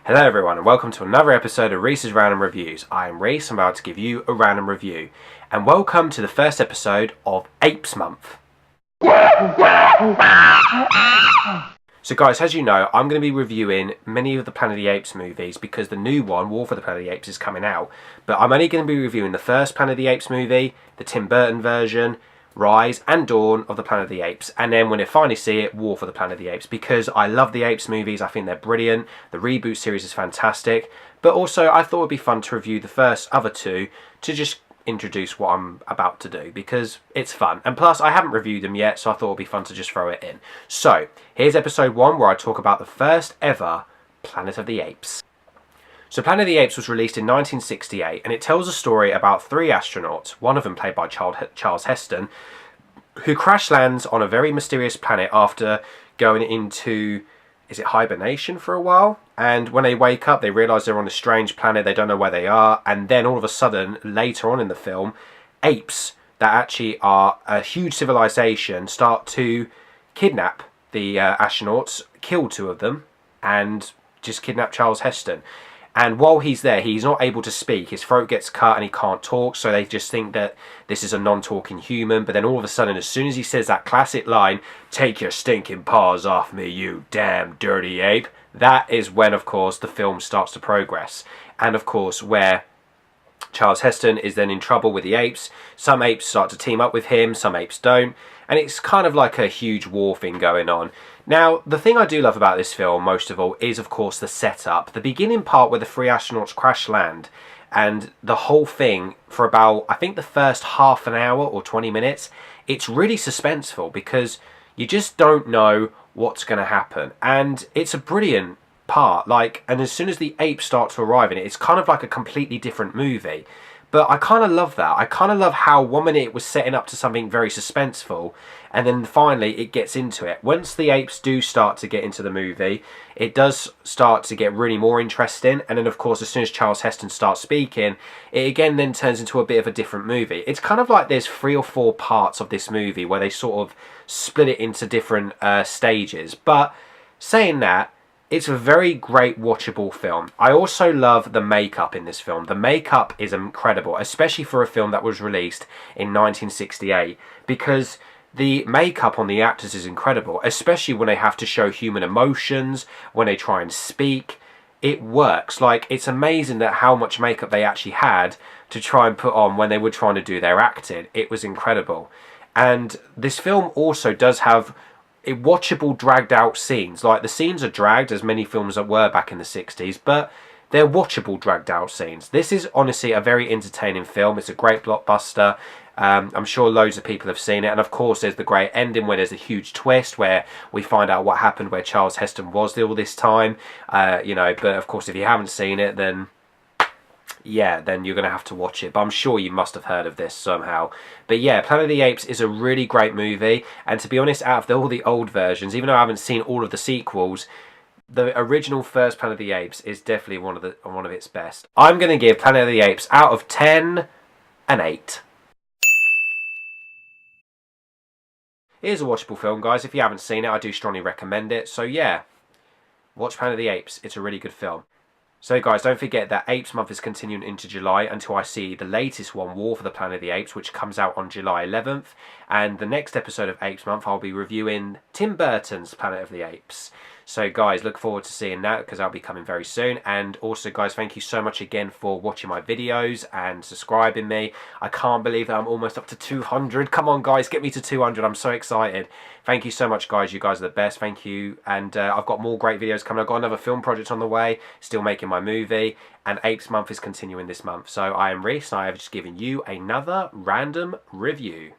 Hello everyone and welcome to another episode of Reese's Random Reviews. I am Reese, I'm about to give you a random review. And welcome to the first episode of Apes Month. So guys, as you know, I'm going to be reviewing many of the Planet of the Apes movies because the new one, War for the Planet of the Apes, is coming out. But I'm only going to be reviewing the first Planet of the Apes movie, the Tim Burton version, Rise and Dawn of the Planet of the Apes, and then when I finally see it, War for the Planet of the Apes, because I love the Apes movies. I think they're brilliant. The reboot series is fantastic, but also I thought it'd be fun to review the first other two to just introduce what I'm about to do, because it's fun, and plus I haven't reviewed them yet, so I thought it'd be fun to just throw it in. So here's episode 1, where I talk about the first ever Planet of the Apes. So Planet of the Apes was released in 1968, and it tells a story about 3 astronauts, one of them played by Charles Heston, who crash lands on a very mysterious planet after going into, is it hibernation for a while? And when they wake up, they realise they're on a strange planet, they don't know where they are, and then all of a sudden, later on in the film, apes that actually are a huge civilization start to kidnap the astronauts, kill 2 of them, and just kidnap Charles Heston. And while he's there, he's not able to speak. His throat gets cut and he can't talk, so they just think that this is a non-talking human. But then all of a sudden, as soon as he says that classic line, "Take your stinking paws off me, you damn dirty ape," that is when, of course, the film starts to progress. And, of course, where Charles Heston is then in trouble with the apes. Some apes start to team up with him, some apes don't. And it's kind of like a huge war thing going on. Now, the thing I do love about this film, most of all, is, of course, the setup. The beginning part where the 3 astronauts crash land, and the whole thing for about, I think the first half an hour or 20 minutes, it's really suspenseful because you just don't know what's going to happen. And it's a brilliant part, and as soon as the apes start to arrive in it, it's kind of like a completely different movie. But I kind of love that. I kind of love how 1 minute it was setting up to something very suspenseful, and then finally it gets into it. Once the apes do start to get into the movie, it does start to get really more interesting, and then of course as soon as Charles Heston starts speaking, it again then turns into a bit of a different movie. It's kind of like there's 3 or 4 parts of this movie where they sort of split it into different stages. But saying that, it's a very great watchable film. I also love the makeup in this film. The makeup is incredible, especially for a film that was released in 1968, because the makeup on the actors is incredible, especially when they have to show human emotions, when they try and speak. It works. It's amazing that how much makeup they actually had to try and put on when they were trying to do their acting. It was incredible. And this film also does have watchable dragged out scenes. The scenes are dragged, as many films that were back in the 60s, but they're watchable dragged out scenes. This is honestly a very entertaining film. It's a great blockbuster. I'm sure loads of people have seen it, and of course there's the great ending where there's a huge twist where we find out what happened, where Charles Heston was all this time. But of course if you haven't seen it, then yeah, then you're going to have to watch it. But I'm sure you must have heard of this somehow. But yeah, Planet of the Apes is a really great movie. And to be honest, out of all the old versions, even though I haven't seen all of the sequels, the original first Planet of the Apes is definitely one of its best. I'm going to give Planet of the Apes, out of 10, an 8. It is a watchable film, guys. If you haven't seen it, I do strongly recommend it. So yeah, watch Planet of the Apes. It's a really good film. So guys, don't forget that Apes Month is continuing into July until I see the latest one, War for the Planet of the Apes, which comes out on July 11th. And the next episode of Apes Month, I'll be reviewing Tim Burton's Planet of the Apes. So guys, look forward to seeing that, because that'll be coming very soon. And also guys, thank you so much again for watching my videos and subscribing me. I can't believe that I'm almost up to 200. Come on guys, get me to 200. I'm so excited. Thank you so much guys, you guys are the best. Thank you. And I've got more great videos coming. I've got another film project on the way, still making my movie, and Apes Month is continuing this month. So I am Reese, and I have just given you another random review.